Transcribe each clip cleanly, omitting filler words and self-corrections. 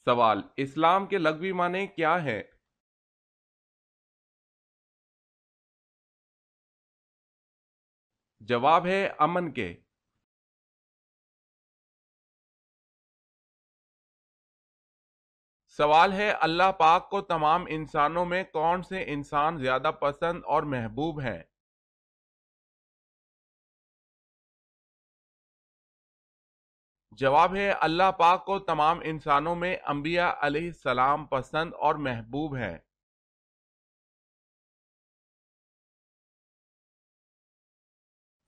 سوال: اسلام کے لغوی معنی کیا ہے؟ جواب ہے امن کے۔ سوال ہے: اللہ پاک کو تمام انسانوں میں کون سے انسان زیادہ پسند اور محبوب ہیں؟ جواب ہے: اللہ پاک کو تمام انسانوں میں انبیاء علیہ السلام پسند اور محبوب ہیں۔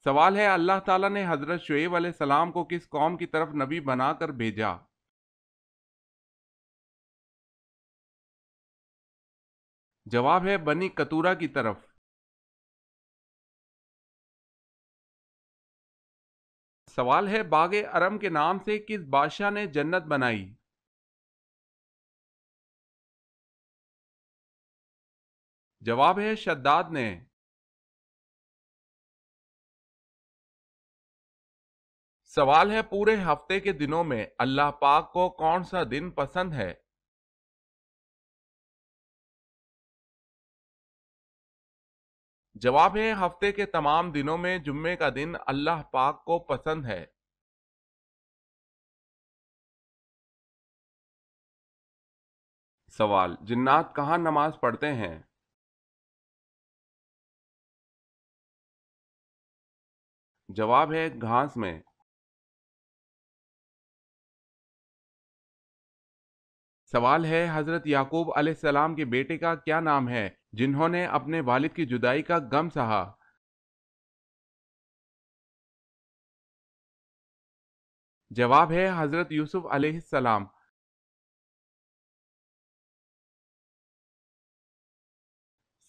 سوال ہے: اللہ تعالیٰ نے حضرت شعیب علیہ السلام کو کس قوم کی طرف نبی بنا کر بھیجا؟ جواب ہے بنی قطورہ کی طرف۔ سوال ہے: باغ ارم کے نام سے کس بادشاہ نے جنت بنائی؟ جواب ہے شداد نے۔ سوال ہے: پورے ہفتے کے دنوں میں اللہ پاک کو کون سا دن پسند ہے؟ جواب ہے ہفتے کے تمام دنوں میں جمعے کا دن اللہ پاک کو پسند ہے۔ سوال: جنات کہاں نماز پڑھتے ہیں؟ جواب ہے گھاس میں۔ سوال ہے: حضرت یعقوب علیہ السلام کے بیٹے کا کیا نام ہے جنہوں نے اپنے والد کی جدائی کا غم سہا؟ جواب ہے حضرت یوسف علیہ السلام۔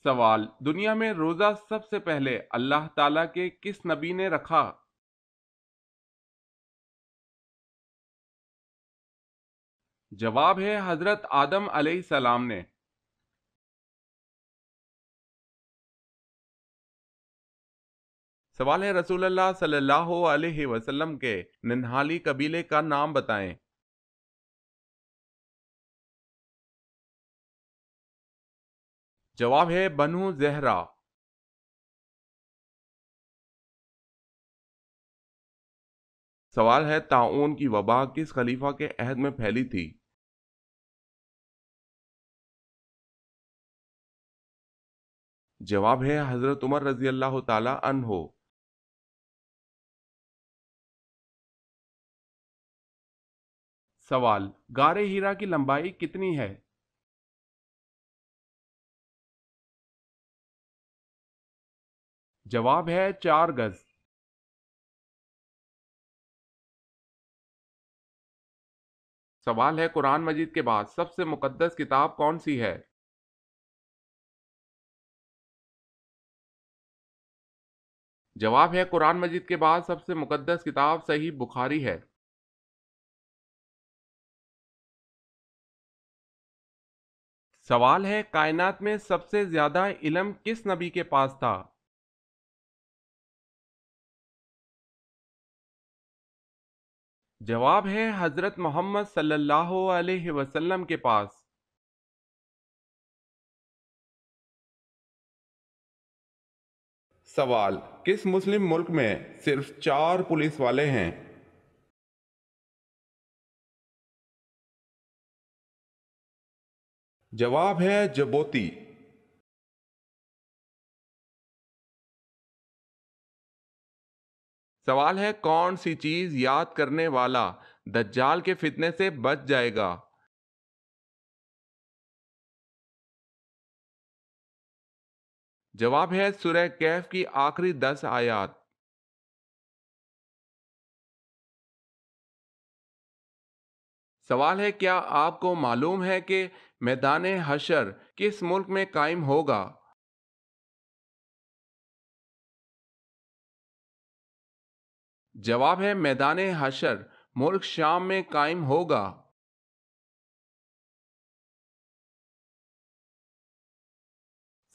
سوال: دنیا میں روزہ سب سے پہلے اللہ تعالیٰ کے کس نبی نے رکھا؟ جواب ہے حضرت آدم علیہ السلام نے۔ سوال ہے: رسول اللہ صلی اللہ علیہ وسلم کے ننہالی قبیلے کا نام بتائیں۔ جواب ہے بنو زہرہ۔ سوال ہے: طاعون کی وبا کس خلیفہ کے عہد میں پھیلی تھی؟ جواب ہے حضرت عمر رضی اللہ تعالی عنہ۔ سوال: غار ہیرا کی لمبائی کتنی ہے؟ جواب ہے 4 گز۔ سوال ہے: قرآن مجید کے بعد سب سے مقدس کتاب کون سی ہے؟ جواب ہے قرآن مجید کے بعد سب سے مقدس کتاب صحیح بخاری ہے۔ سوال ہے: کائنات میں سب سے زیادہ علم کس نبی کے پاس تھا؟ جواب ہے حضرت محمد صلی اللہ علیہ وسلم کے پاس۔ سوال: کس مسلم ملک میں صرف 4 پولیس والے ہیں؟ جواب ہے جبوتی۔ سوال ہے: کون سی چیز یاد کرنے والا دجال کے فتنے سے بچ جائے گا؟ جواب ہے سورہ کہف کی آخری 10 آیات۔ سوال ہے: کیا آپ کو معلوم ہے کہ میدان حشر کس ملک میں قائم ہوگا؟ جواب ہے میدان حشر ملک شام میں قائم ہوگا۔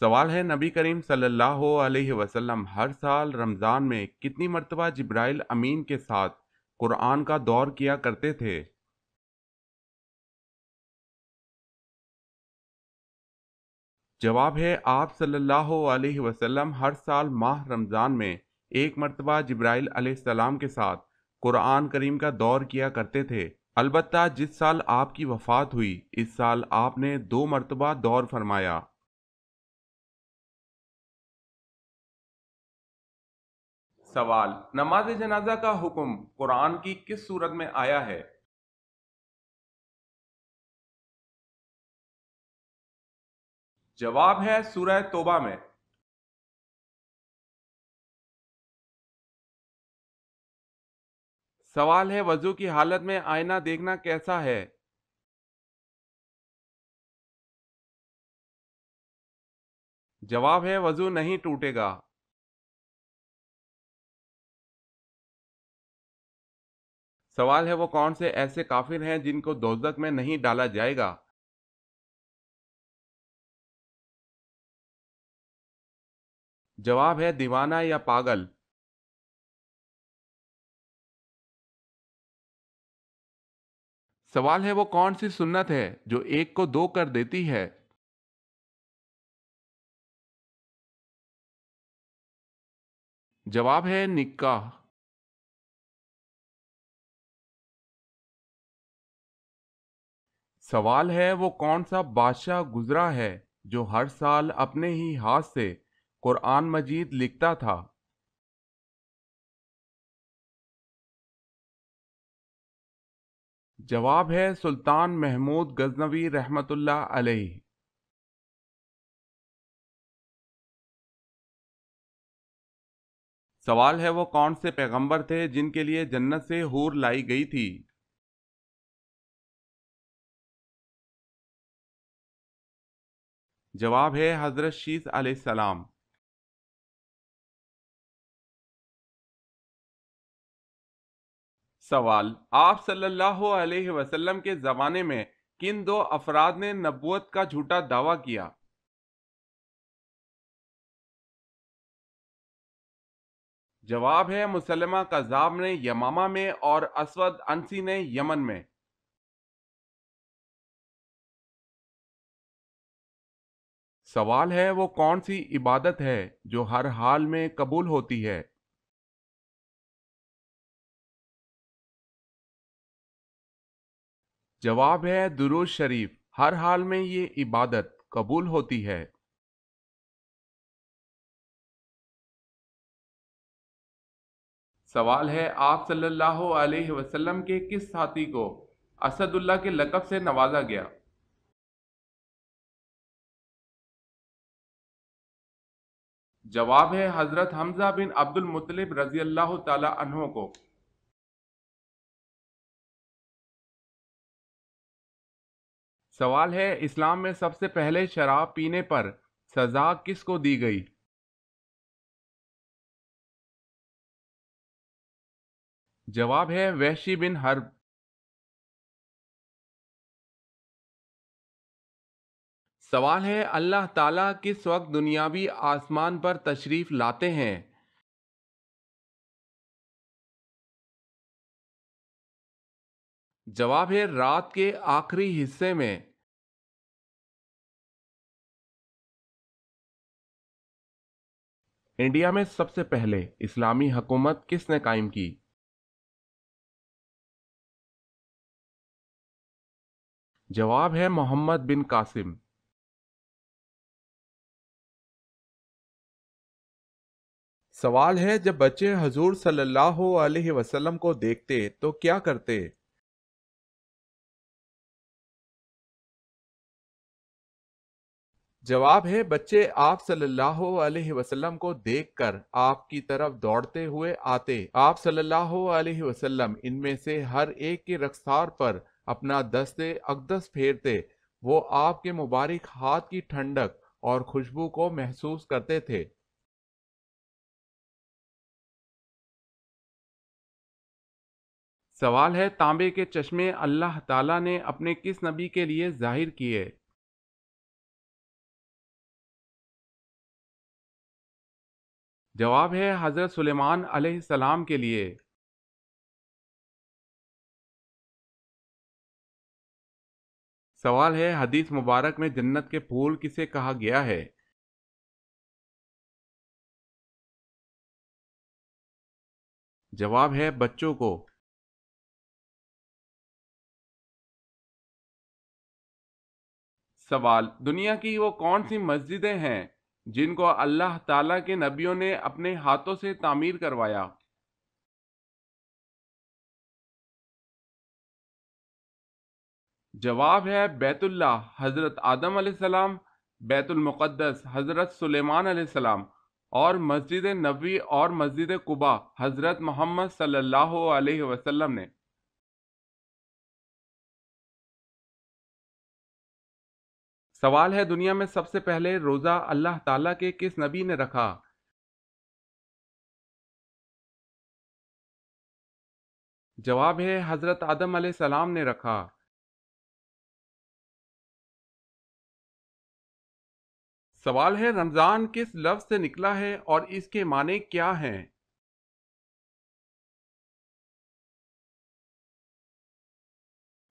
سوال ہے: نبی کریم صلی اللہ علیہ وسلم ہر سال رمضان میں کتنی مرتبہ جبرائیل امین کے ساتھ قرآن کا دور کیا کرتے تھے؟ جواب ہے آپ صلی اللہ علیہ وسلم ہر سال ماہ رمضان میں ایک مرتبہ جبرائیل علیہ السلام کے ساتھ قرآن کریم کا دور کیا کرتے تھے۔ البتہ جس سال آپ کی وفات ہوئی اس سال آپ نے 2 مرتبہ دور فرمایا۔ سوال: نماز جنازہ کا حکم قرآن کی کس سورت میں آیا ہے؟ جواب ہے سورہ توبہ میں۔ سوال ہے وضو کی حالت میں آئینہ دیکھنا کیسا ہے؟ جواب ہے وضو نہیں ٹوٹے گا۔ سوال ہے وہ کون سے ایسے کافر ہیں جن کو دوزخ میں نہیں ڈالا جائے گا؟ جواب ہے دیوانہ یا پاگل۔ سوال ہے وہ کون سی سنت ہے جو ایک کو دو کر دیتی ہے؟ جواب ہے نکاح۔ سوال ہے وہ کون سا بادشاہ گزرا ہے جو ہر سال اپنے ہی ہاتھ سے قرآن مجید لکھتا تھا؟ جواب ہے سلطان محمود غزنوی رحمت اللہ علیہ۔ سوال ہے وہ کون سے پیغمبر تھے جن کے لیے جنت سے حور لائی گئی تھی؟ جواب ہے حضرت شیس علیہ السلام۔ سوال: آپ صلی اللہ علیہ وسلم کے زمانے میں کن 2 افراد نے نبوت کا جھوٹا دعویٰ کیا؟ جواب ہے مسلمہ کذاب نے یمامہ میں اور اسود انسی نے یمن میں۔ سوال ہے وہ کون سی عبادت ہے جو ہر حال میں قبول ہوتی ہے؟ جواب ہے درود شریف، ہر حال میں یہ عبادت قبول ہوتی ہے۔ سوال ہے آپ صلی اللہ علیہ وسلم کے کس ساتھی کو اسد اللہ کے لقب سے نوازا گیا؟ جواب ہے حضرت حمزہ بن عبد المطلب رضی اللہ تعالی عنہ کو۔ سوال ہے اسلام میں سب سے پہلے شراب پینے پر سزا کس کو دی گئی؟ جواب ہے وحشی بن حرب۔ سوال ہے اللہ تعالیٰ کس وقت دنیاوی آسمان پر تشریف لاتے ہیں؟ جواب ہے رات کے آخری حصے میں۔ انڈیا میں سب سے پہلے اسلامی حکومت کس نے قائم کی؟ جواب ہے محمد بن قاسم۔ سوال ہے جب بچے حضور صلی اللہ علیہ وسلم کو دیکھتے تو کیا کرتے؟ جواب ہے بچے آپ صلی اللہ علیہ وسلم کو دیکھ کر آپ کی طرف دوڑتے ہوئے آتے۔ آپ صلی اللہ علیہ وسلم ان میں سے ہر ایک کے رخسار پر اپنا دست اقدس پھیرتے۔ وہ آپ کے مبارک ہاتھ کی ٹھنڈک اور خوشبو کو محسوس کرتے تھے۔ سوال ہے تانبے کے چشمے اللہ تعالیٰ نے اپنے کس نبی کے لیے ظاہر کیے؟ جواب ہے حضرت سلیمان علیہ السلام کے لیے۔ سوال ہے، حدیث مبارک میں جنت کے پھول کسے کہا گیا ہے؟ جواب ہے بچوں کو۔ سوال، دنیا کی وہ کون سی مسجدیں ہیں جن کو اللہ تعالیٰ کے نبیوں نے اپنے ہاتھوں سے تعمیر کروایا؟ جواب ہے بیت اللہ حضرت آدم علیہ السلام، بیت المقدس حضرت سلیمان علیہ السلام، اور مسجد نبوی اور مسجد قباء حضرت محمد صلی اللہ علیہ وسلم نے۔ سوال ہے، دنیا میں سب سے پہلے روزہ اللہ تعالیٰ کے کس نبی نے رکھا؟ جواب ہے حضرت آدم علیہ السلام نے رکھا۔ سوال ہے، رمضان کس لفظ سے نکلا ہے اور اس کے معنی کیا ہیں؟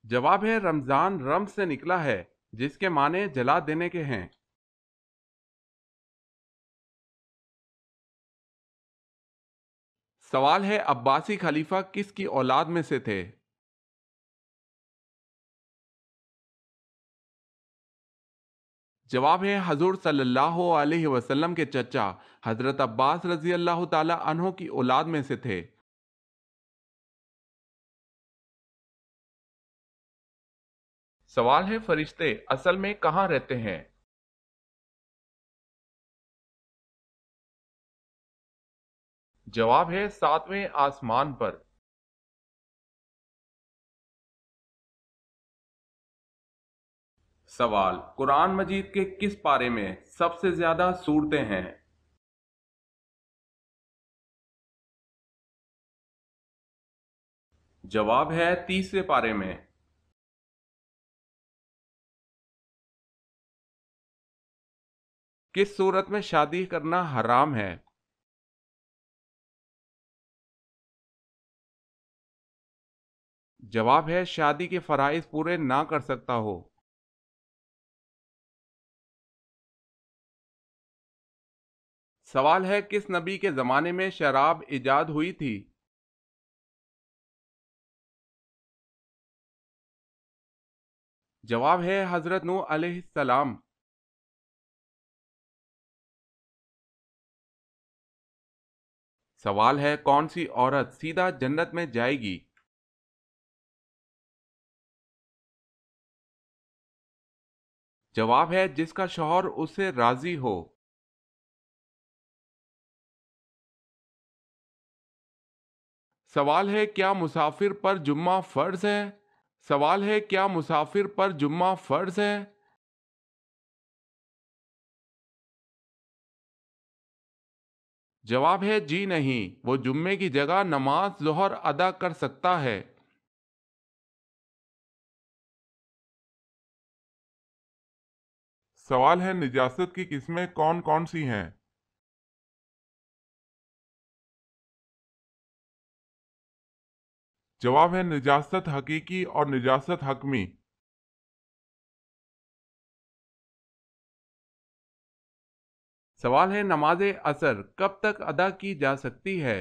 جواب ہے رمضان رمز سے نکلا ہے جس کے معنی جلا دینے کے ہیں۔ سوال ہے، عباسی خلیفہ کس کی اولاد میں سے تھے؟ جواب ہے حضور صلی اللہ علیہ وسلم کے چچا حضرت عباس رضی اللہ تعالی عنہ کی اولاد میں سے تھے۔ سوال ہے، فرشتے اصل میں کہاں رہتے ہیں؟ جواب ہے ساتویں آسمان پر۔ سوال، قرآن مجید کے کس پارے میں سب سے زیادہ سورتیں ہیں؟ جواب ہے تیسرے پارے میں۔ کس صورت میں شادی کرنا حرام ہے؟ جواب ہے شادی کے فرائض پورے نہ کر سکتا ہو۔ سوال ہے، کس نبی کے زمانے میں شراب ایجاد ہوئی تھی؟ جواب ہے حضرت نوح علیہ السلام۔ سوال ہے، کون سی عورت سیدھا جنت میں جائے گی؟ جواب ہے جس کا شوہر اس سے راضی ہو۔ سوال ہے، کیا مسافر پر جمعہ فرض ہے؟ سوال ہے، کیا مسافر پر جمعہ فرض ہے؟ جواب ہے جی نہیں، وہ جمعے کی جگہ نماز ظہر ادا کر سکتا ہے۔ سوال ہے، نجاست کی قسمیں کون کون سی ہیں؟ جواب ہے نجاست حقیقی اور نجاست حکمی۔ سوال ہے، نماز عصر کب تک ادا کی جا سکتی ہے؟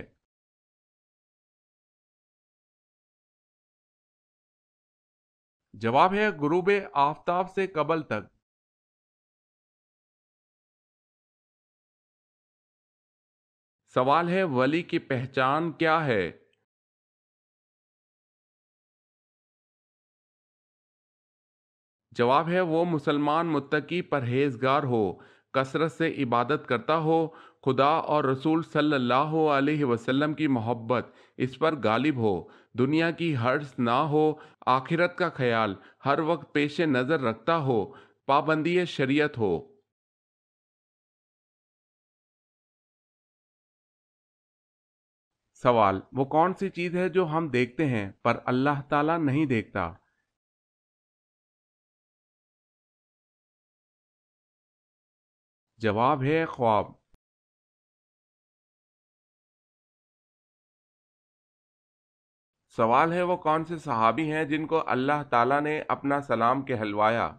جواب ہے غروب آفتاب سے قبل تک۔ سوال ہے، ولی کی پہچان کیا ہے؟ جواب ہے وہ مسلمان متقی پرہیزگار ہو، کثرت سے عبادت کرتا ہو، خدا اور رسول صلی اللہ علیہ وسلم کی محبت اس پر غالب ہو، دنیا کی حرص نہ ہو، آخرت کا خیال ہر وقت پیش نظر رکھتا ہو، پابندی شریعت ہو۔ سوال، وہ کون سی چیز ہے جو ہم دیکھتے ہیں پر اللہ تعالیٰ نہیں دیکھتا؟ جواب ہے خواب۔ سوال ہے وہ کون سے صحابی ہیں جن کو اللہ تعالیٰ نے اپنا سلام کہلوایا؟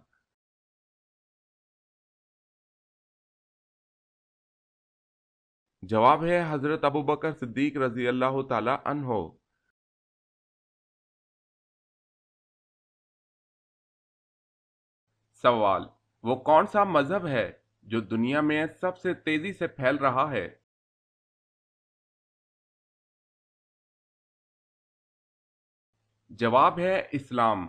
جواب ہے حضرت ابوبکر صدیق رضی اللہ تعالیٰ عنہ۔ سوال، وہ کون سا مذہب ہے جو دنیا میں سب سے تیزی سے پھیل رہا ہے؟ جواب ہے اسلام۔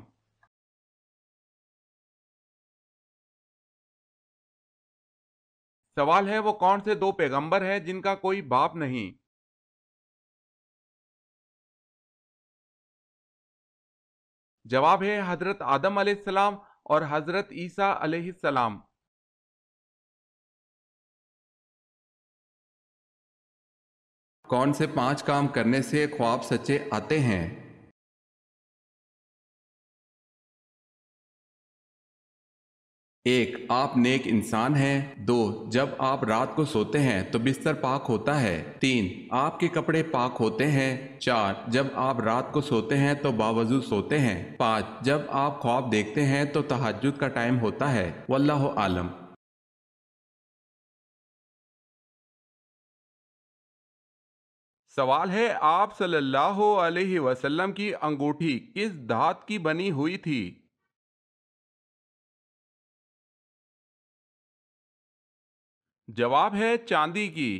سوال ہے وہ کون سے دو پیغمبر ہیں جن کا کوئی باپ نہیں؟ جواب ہے حضرت آدم علیہ السلام اور حضرت عیسیٰ علیہ السلام۔ کون سے 5 کام کرنے سے خواب سچے آتے ہیں؟ 1، آپ نیک انسان ہیں۔ 2، جب آپ رات کو سوتے ہیں تو بستر پاک ہوتا ہے۔ 3، آپ کے کپڑے پاک ہوتے ہیں۔ 4، جب آپ رات کو سوتے ہیں تو باوضو سوتے ہیں۔ 5، جب آپ خواب دیکھتے ہیں تو تہجد کا ٹائم ہوتا ہے۔ واللہ عالم۔ سوال ہے آپ صلی اللہ علیہ وسلم کی انگوٹھی کس دھات کی بنی ہوئی تھی؟ جواب ہے چاندی کی۔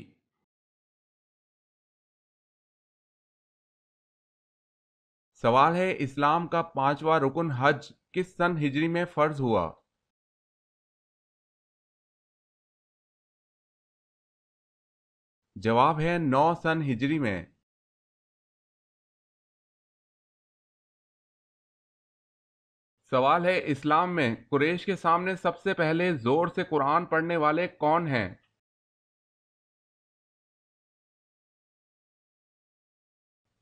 سوال ہے اسلام کا 5واں رکن حج کس سن ہجری میں فرض ہوا؟ جواب ہے 9 سن ہجری میں۔ سوال ہے اسلام میں قریش کے سامنے سب سے پہلے زور سے قرآن پڑھنے والے کون ہیں؟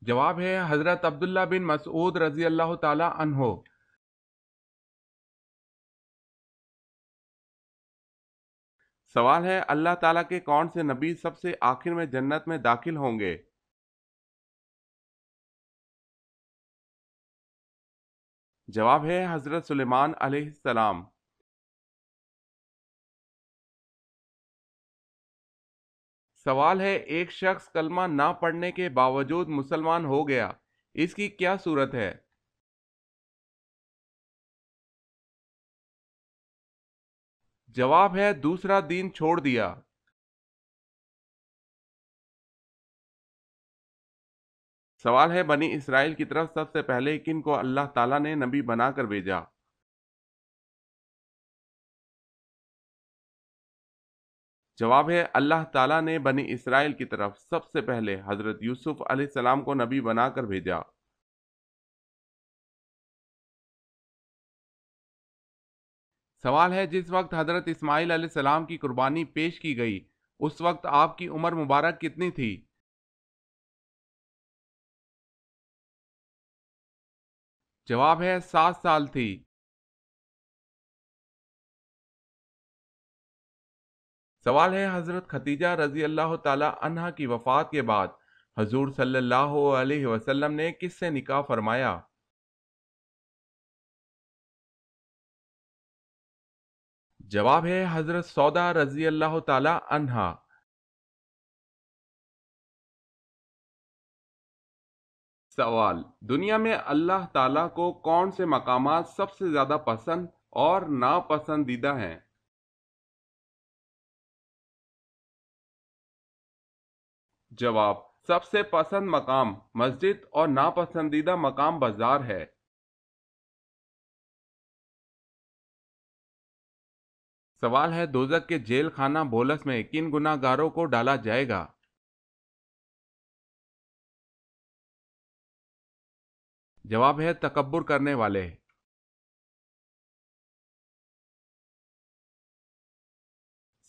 جواب ہے حضرت عبداللہ بن مسعود رضی اللہ تعالی عنہ۔ سوال ہے اللہ تعالیٰ کے کون سے نبی سب سے آخر میں جنت میں داخل ہوں گے؟ جواب ہے حضرت سلیمان علیہ السلام۔ سوال ہے ایک شخص کلمہ نہ پڑھنے کے باوجود مسلمان ہو گیا، اس کی کیا صورت ہے؟ جواب ہے دوسرا دین چھوڑ دیا۔ سوال ہے بنی اسرائیل کی طرف سب سے پہلے کن کو اللہ تعالیٰ نے نبی بنا کر بھیجا؟ جواب ہے اللہ تعالیٰ نے بنی اسرائیل کی طرف سب سے پہلے حضرت یوسف علیہ السلام کو نبی بنا کر بھیجا۔ سوال ہے جس وقت حضرت اسماعیل علیہ السلام کی قربانی پیش کی گئی اس وقت آپ کی عمر مبارک کتنی تھی؟ جواب ہے 7 سال تھی۔ سوال ہے حضرت خدیجہ رضی اللہ تعالی عنہا کی وفات کے بعد حضور صلی اللہ علیہ وسلم نے کس سے نکاح فرمایا؟ جواب ہے حضرت سودا رضی اللہ تعالی عنہا۔ سوال، دنیا میں اللہ تعالیٰ کو کون سے مقامات سب سے زیادہ پسند اور ناپسندیدہ ہیں؟ جواب، سب سے پسند مقام مسجد اور ناپسندیدہ مقام بازار ہے۔ سوال ہے دوزخ کے جیل خانہ بولس میں کن گناہ گاروں کو ڈالا جائے گا؟ جواب ہے تکبر کرنے والے۔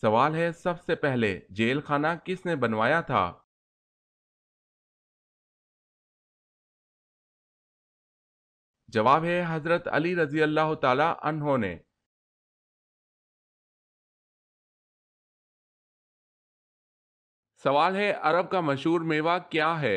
سوال ہے سب سے پہلے جیل خانہ کس نے بنوایا تھا؟ جواب ہے حضرت علی رضی اللہ تعالی عنہ نے۔ سوال ہے عرب کا مشہور میوہ کیا ہے؟